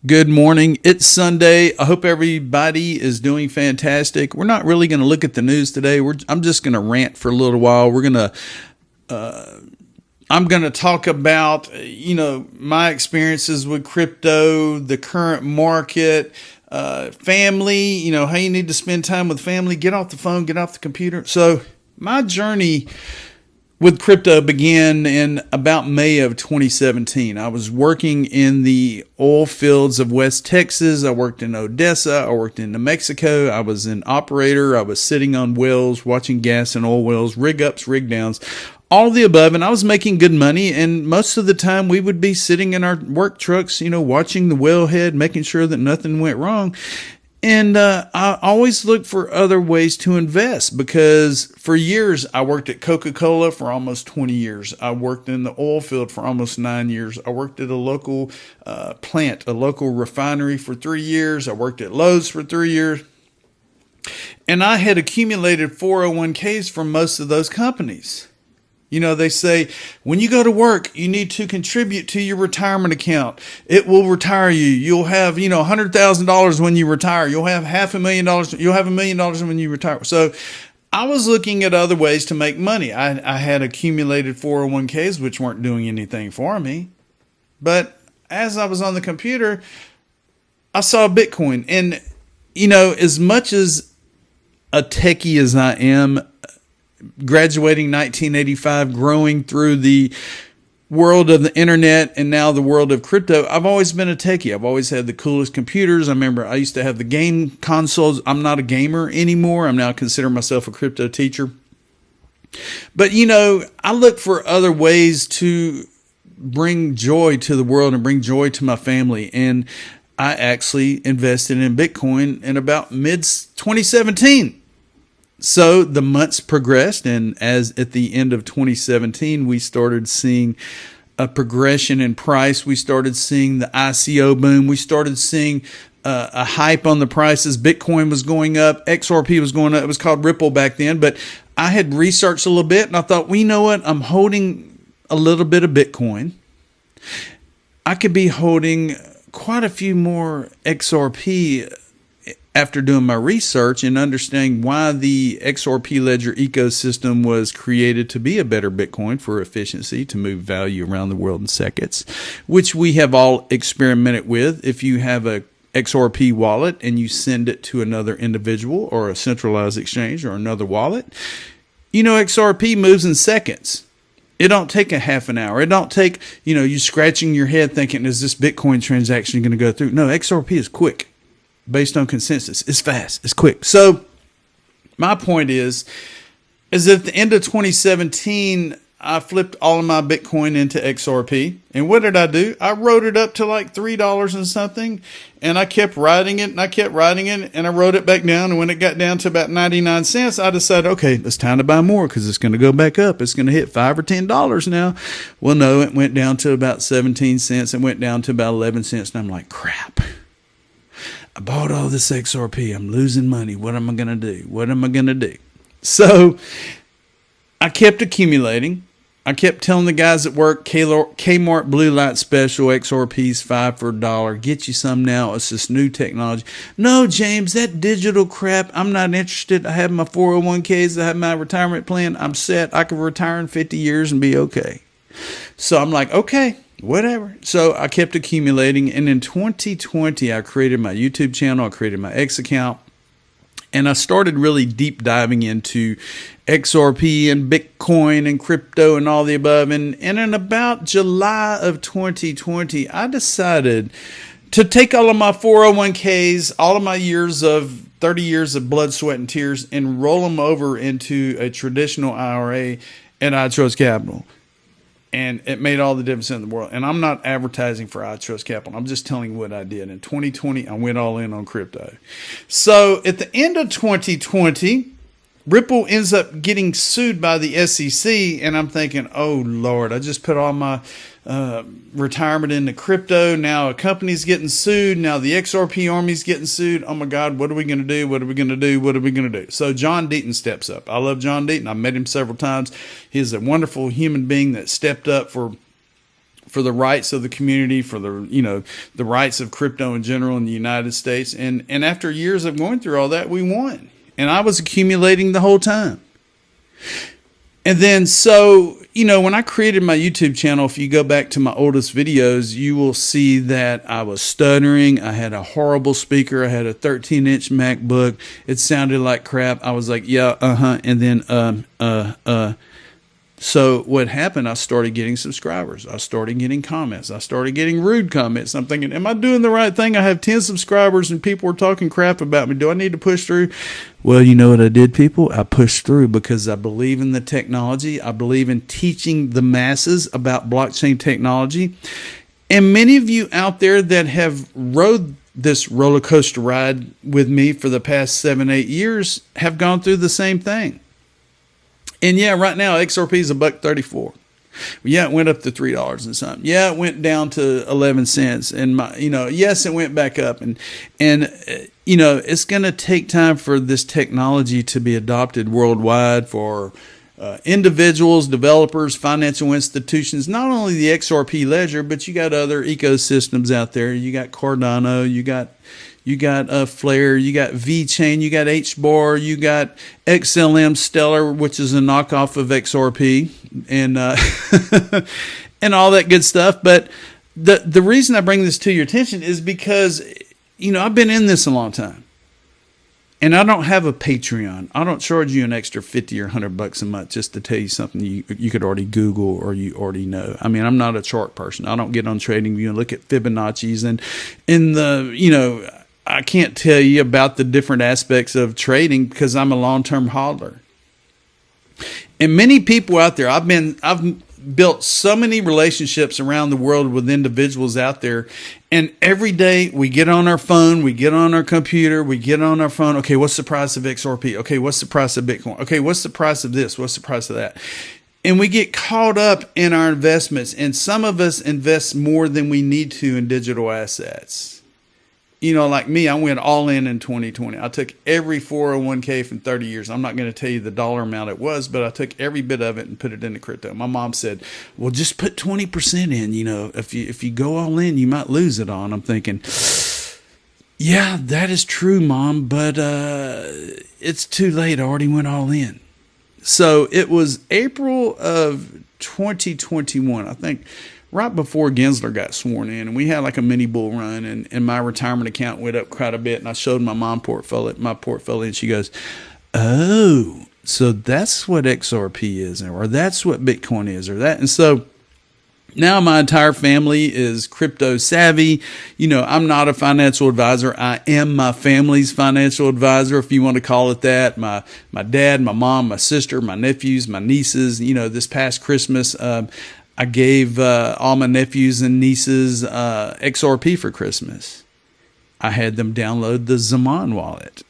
Good morning. It's Sunday. I hope everybody is doing fantastic. We're not really going to look at the news today. I'm just going to rant for a little while. I'm going to talk about, my experiences with crypto, the current market, family, how you need to spend time with family, get off the phone, get off the computer. So my journey with crypto began in about May of 2017. I was working in the oil fields of West Texas. I worked in Odessa. I worked in New Mexico. I was an operator. I was sitting on wells, watching gas and oil wells, rig ups, rig downs, all of the above. And I was making good money. And most of the time we would be sitting in our work trucks, watching the wellhead, making sure that nothing went wrong. And I always look for other ways to invest because for years I worked at Coca-Cola for almost 20 years. I worked in the oil field for almost 9 years. I worked at a local plant, a local refinery for 3 years. I worked at Lowe's for 3 years. And I had accumulated 401ks from most of those companies. They say when you go to work, you need to contribute to your retirement account. It will retire you. You'll have, $100,000 when you retire. You'll have $500,000. You'll have $1 million when you retire. So I was looking at other ways to make money. I had accumulated 401ks, which weren't doing anything for me. But as I was on the computer, I saw Bitcoin. And, as much as a techie as I am, graduating 1985, growing through the world of the internet and now the world of crypto, I've always been a techie. I've always had the coolest computers. I remember I used to have the game consoles. I'm not a gamer anymore. I'm now considering myself a crypto teacher. But, I look for other ways to bring joy to the world and bring joy to my family. And I actually invested in Bitcoin in about mid-2017. So the months progressed, and as at the end of 2017, we started seeing a progression in price. We started seeing the ICO boom. We started seeing a hype on the prices. Bitcoin was going up. XRP was going up. It was called Ripple back then. But I had researched a little bit, and I thought, well, you know what? I'm holding a little bit of Bitcoin. I could be holding quite a few more XRP after doing my research and understanding why the XRP ledger ecosystem was created to be a better Bitcoin for efficiency, to move value around the world in seconds, which we have all experimented with. If you have a XRP wallet and you send it to another individual or a centralized exchange or another wallet, XRP moves in seconds. It don't take a half an hour. It don't take, you scratching your head thinking, is this Bitcoin transaction going to go through? No, XRP is quick. Based on consensus. It's fast. It's quick. So my point is at the end of 2017, I flipped all of my Bitcoin into XRP. And what did I do? I wrote it up to like $3 and something. And I kept writing it and I kept writing it. And I wrote it back down. And when it got down to about 99 cents, I decided, okay, it's time to buy more because it's going to go back up. It's going to hit $5 or $10 now. Well, no, it went down to about 17 cents. It went down to about 11 cents. And I'm like, crap. I bought all this XRP. I'm losing money. What am I going to do? What am I going to do? So I kept accumulating. I kept telling the guys at work, Kmart Blue Light Special, XRP's 5 for $1. Get you some now. It's this new technology. No, James, that digital crap, I'm not interested. I have my 401ks. I have my retirement plan. I'm set. I can retire in 50 years and be okay. So I'm like, okay. Whatever. So I kept accumulating. And in 2020, I created my YouTube channel. I created my X account. And I started really deep diving into XRP and Bitcoin and crypto and all the above. And in about July of 2020, I decided to take all of my 401ks, all of my 30 years of blood, sweat, and tears, and roll them over into a traditional IRA at iTrustCapital. And it made all the difference in the world. And I'm not advertising for iTrustCapital. I'm just telling you what I did. In 2020, I went all in on crypto. So at the end of 2020, Ripple ends up getting sued by the SEC. And I'm thinking, oh, Lord, I just put all my retirement into crypto. Now a company's getting sued. Now the XRP army's getting sued. Oh, my God, what are we going to do? What are we going to do? What are we going to do? So John Deaton steps up. I love John Deaton. I've met him several times. He's a wonderful human being that stepped up for for the rights of the community, for the rights of crypto in general in the United States. And after years of going through all that, we won. And I was accumulating the whole time. And then, so, when I created my YouTube channel, if you go back to my oldest videos, you will see that I was stuttering. I had a horrible speaker. I had a 13-inch MacBook. It sounded like crap. I was like, yeah, and then, So what happened, I started getting subscribers. I started getting comments. I started getting rude comments. I'm thinking, am I doing the right thing? I have 10 subscribers and people are talking crap about me. Do I need to push through? Well, you know what I did, people? I pushed through because I believe in the technology. I believe in teaching the masses about blockchain technology. And many of you out there that have rode this roller coaster ride with me for the past 7-8 years have gone through the same thing. And yeah, right now XRP is $1.34. Yeah, it went up to $3 and something. Yeah, it went down to 11 cents. And yes, it went back up. And it's going to take time for this technology to be adopted worldwide for individuals, developers, financial institutions. Not only the XRP ledger, but you got other ecosystems out there. You got Cardano. You got Flare, you got VeChain, you got HBAR, you got XLM Stellar, which is a knockoff of XRP, and and all that good stuff. But the reason I bring this to your attention is because I've been in this a long time, and I don't have a Patreon. I don't charge you an extra $50 or $100 a month just to tell you something you could already Google or you already know. I mean, I'm not a chart person. I don't get on TradingView and look at Fibonacci's and in the I can't tell you about the different aspects of trading because I'm a long-term hodler. And many people out there, I've built so many relationships around the world with individuals out there. And every day we get on our phone, we get on our computer, we get on our phone. Okay, what's the price of XRP? Okay, what's the price of Bitcoin? Okay, what's the price of this? What's the price of that? And we get caught up in our investments. And some of us invest more than we need to in digital assets. Like me, I went all in 2020. I took every 401k from 30 years. I'm not going to tell you the dollar amount it was, but I took every bit of it and put it into crypto. My mom said, well, just put 20% in. If you go all in, you might lose it all. And I'm thinking, yeah, that is true, Mom, but it's too late. I already went all in. So it was April of 2021, I think, right before Gensler got sworn in, and we had like a mini bull run, and my retirement account went up quite a bit, and I showed my mom my portfolio, and she goes, oh, so that's what XRP is, or that's what Bitcoin is, or that. And so now my entire family is crypto savvy. I'm not a financial advisor. I am my family's financial advisor, if you want to call it that. My dad, my mom, my sister, my nephews, my nieces. This past Christmas, I gave all my nephews and nieces XRP for Christmas. I had them download the Zaman wallet,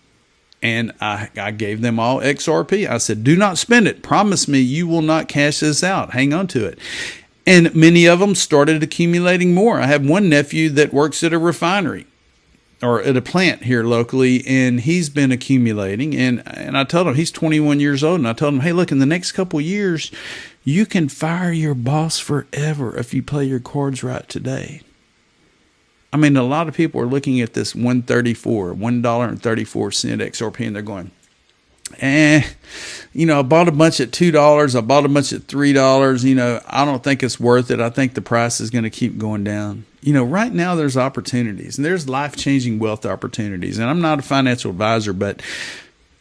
and I gave them all XRP. I said, do not spend it. Promise me you will not cash this out. Hang on to it. And many of them started accumulating more. I have one nephew that works at a refinery or at a plant here locally, and he's been accumulating. And I told him, he's 21 years old, and I told him, hey, look, in the next couple of years, you can fire your boss forever if you play your cards right today. I mean, a lot of people are looking at this $1.34 XRP, and they're going, I bought a bunch at $2. I bought a bunch at $3. I don't think it's worth it. I think the price is going to keep going down. Right now there's opportunities, and there's life-changing wealth opportunities. And I'm not a financial advisor, but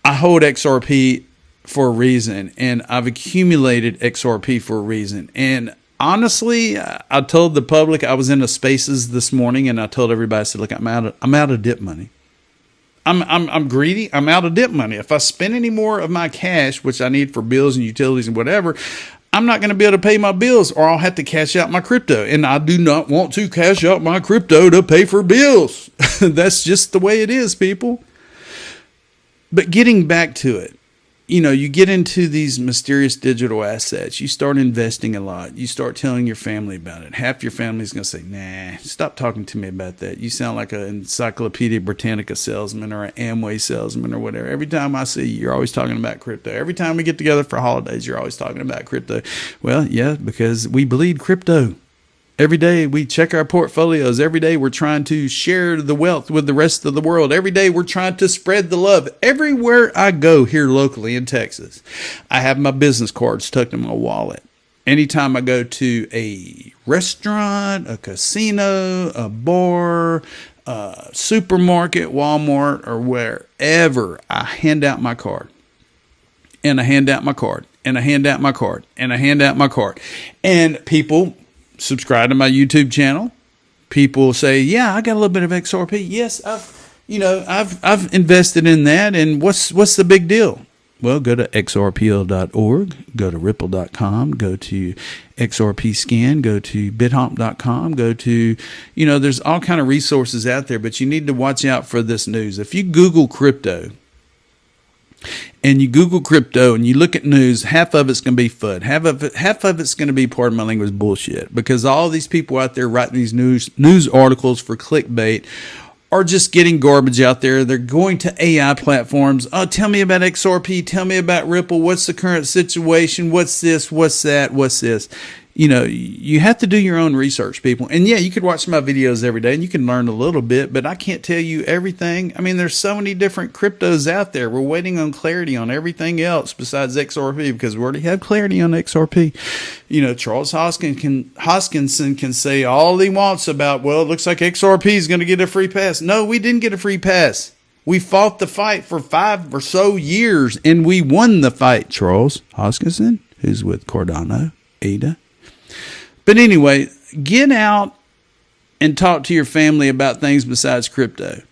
I hold XRP for a reason, and I've accumulated XRP for a reason. And honestly, I told the public, I was in a Spaces this morning, and I told everybody, I said, look, I'm out of dip money. I'm greedy. I'm out of dip money. If I spend any more of my cash, which I need for bills and utilities and whatever, I'm not going to be able to pay my bills, or I'll have to cash out my crypto. And I do not want to cash out my crypto to pay for bills. That's just the way it is, people. But getting back to it, you get into these mysterious digital assets. You start investing a lot. You start telling your family about it. Half your family's going to say, nah, stop talking to me about that. You sound like an Encyclopedia Britannica salesman or an Amway salesman or whatever. Every time I see you, you're always talking about crypto. Every time we get together for holidays, you're always talking about crypto. Well, yeah, because we bleed crypto. Every day we check our portfolios. Every day we're trying to share the wealth with the rest of the world. Every day we're trying to spread the love. Everywhere I go here locally in Texas, I have my business cards tucked in my wallet. Anytime I go to a restaurant, a casino, a bar, a supermarket, Walmart, or wherever, I hand out my card. And I hand out my card. And I hand out my card. And I hand out my card. And people subscribe to my YouTube channel. People say, "Yeah, I got a little bit of XRP. Yes, I've invested in that. And what's the big deal?" Well, go to XRPL.org, go to Ripple.com, go to XRP Scan, go to BitHomp.com, go to, there's all kind of resources out there, but you need to watch out for this news. If you Google crypto, and you look at news, half of it's going to be FUD. Half of it's going to be, pardon my language, bullshit. Because all these people out there writing these news articles for clickbait are just getting garbage out there. They're going to AI platforms. "Oh, tell me about XRP. Tell me about Ripple. What's the current situation? What's this? What's that? What's this?" You have to do your own research, people. And yeah, you could watch my videos every day and you can learn a little bit, but I can't tell you everything. I mean, there's so many different cryptos out there. We're waiting on clarity on everything else besides XRP because we already have clarity on XRP. Charles Hoskinson can say all he wants about, well, it looks like XRP is going to get a free pass. No, we didn't get a free pass. We fought the fight for 5 or so years and we won the fight. Charles Hoskinson, who's with Cardano, ADA. But anyway, get out and talk to your family about things besides crypto.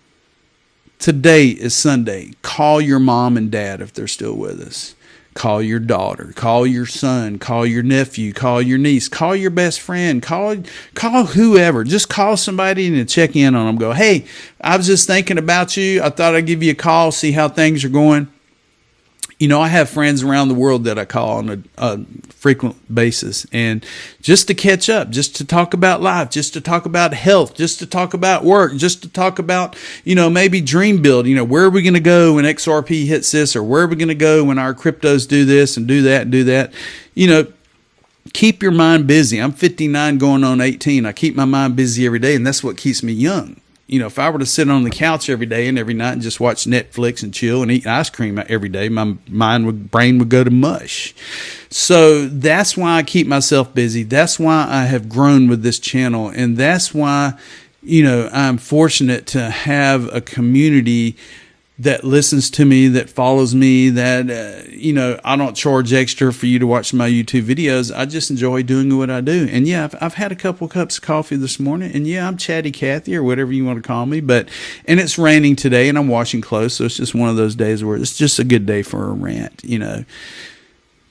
Today is Sunday. Call your mom and dad if they're still with us. Call your daughter. Call your son. Call your nephew. Call your niece. Call your best friend. Call whoever. Just call somebody and check in on them. Go, "Hey, I was just thinking about you. I thought I'd give you a call, see how things are going." I have friends around the world that I call on a frequent basis, and just to catch up, just to talk about life, just to talk about health, just to talk about work, just to talk about, maybe dream build, where are we going to go when XRP hits this, or where are we going to go when our cryptos do this and do that and do that. Keep your mind busy. I'm 59 going on 18. I keep my mind busy every day, and that's what keeps me young. If I were to sit on the couch every day and every night and just watch Netflix and chill and eat ice cream every day, my brain would go to mush. So that's why I keep myself busy. That's why I have grown with this channel. And that's why, I'm fortunate to have a community that listens to me, that follows me, that, I don't charge extra for you to watch my YouTube videos. I just enjoy doing what I do. And yeah, I've had a couple cups of coffee this morning, and yeah, I'm Chatty Cathy or whatever you want to call me, and it's raining today and I'm washing clothes. So it's just one of those days where it's just a good day for a rant,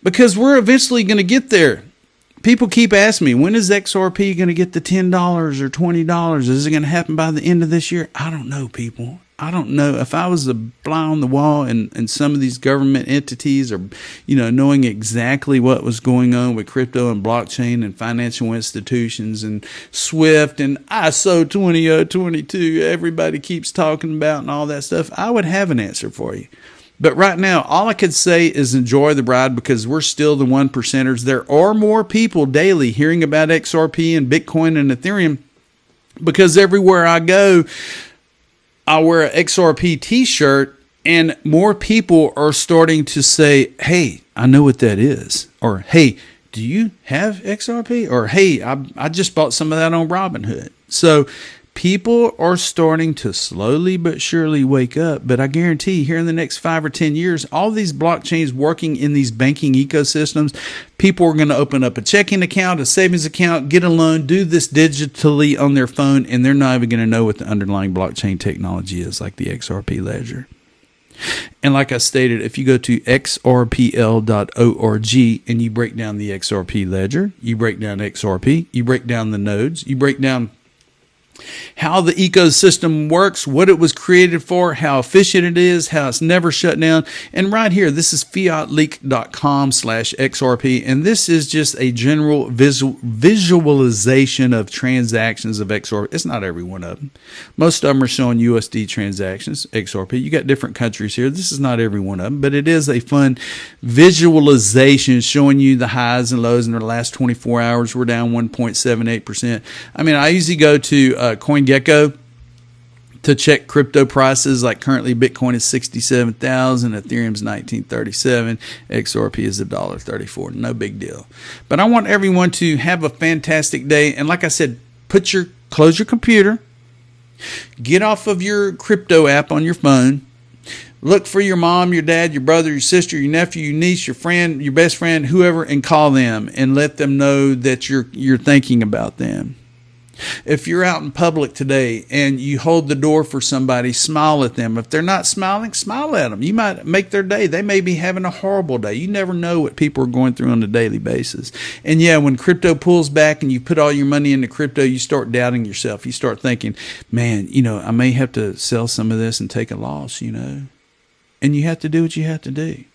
because we're eventually going to get there. People keep asking me, when is XRP going to get to $10 or $20? Is it going to happen by the end of this year? I don't know, people. I don't know. If I was a fly on the wall and some of these government entities are, knowing exactly what was going on with crypto and blockchain and financial institutions and SWIFT and ISO 20022, everybody keeps talking about and all that stuff, I would have an answer for you. But right now, all I could say is enjoy the ride because we're still the 1%ers. There are more people daily hearing about XRP and Bitcoin and Ethereum because everywhere I go, I wear an XRP t-shirt and more people are starting to say, "Hey, I know what that is." Or, "Hey, do you have XRP?" Or, "Hey, I just bought some of that on Robinhood." So people are starting to slowly but surely wake up. But I guarantee here in the next 5 or 10 years, all these blockchains working in these banking ecosystems, people are going to open up a checking account, a savings account, get a loan, do this digitally on their phone, and they're not even going to know what the underlying blockchain technology is, like the XRP ledger. And like I stated, if you go to xrpl.org and you break down the XRP ledger, you break down XRP, you break down the nodes, you break down how the ecosystem works, what it was created for, how efficient it is, how it's never shut down. And right here, this is fiatleak.com/XRP. And this is just a general visualization of transactions of XRP. It's not every one of them. Most of them are showing USD transactions, XRP. You got different countries here. This is not every one of them, but it is a fun visualization showing you the highs and lows in the last 24 hours. We're down 1.78%. I mean, I usually go to CoinGecko to check crypto prices. Like currently Bitcoin is 67,000, Ethereum's 1937, XRP is $1.34. No big deal. But I want everyone to have a fantastic day. And like I said, close your computer, get off of your crypto app on your phone. Look for your mom, your dad, your brother, your sister, your nephew, your niece, your friend, your best friend, whoever, and call them and let them know that you're thinking about them. If you're out in public today and you hold the door for somebody, smile at them. If they're not smiling, smile at them. You might make their day. They may be having a horrible day. You never know what people are going through on a daily basis. And yeah, when crypto pulls back and you put all your money into crypto, you start doubting yourself. You start thinking, man, I may have to sell some of this and take a loss, And you have to do what you have to do.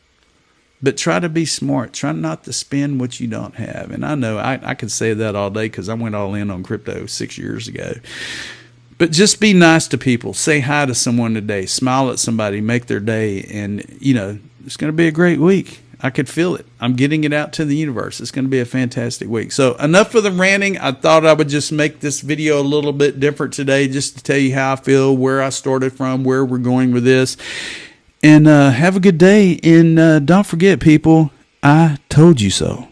But try to be smart. Try not to spend what you don't have. And I know I could say that all day because I went all in on crypto 6 years ago. But just be nice to people. Say hi to someone today. Smile at somebody. Make their day. And, it's going to be a great week. I could feel it. I'm getting it out to the universe. It's going to be a fantastic week. So enough of the ranting. I thought I would just make this video a little bit different today just to tell you how I feel, where I started from, where we're going with this. And have a good day. And don't forget, people, I told you so.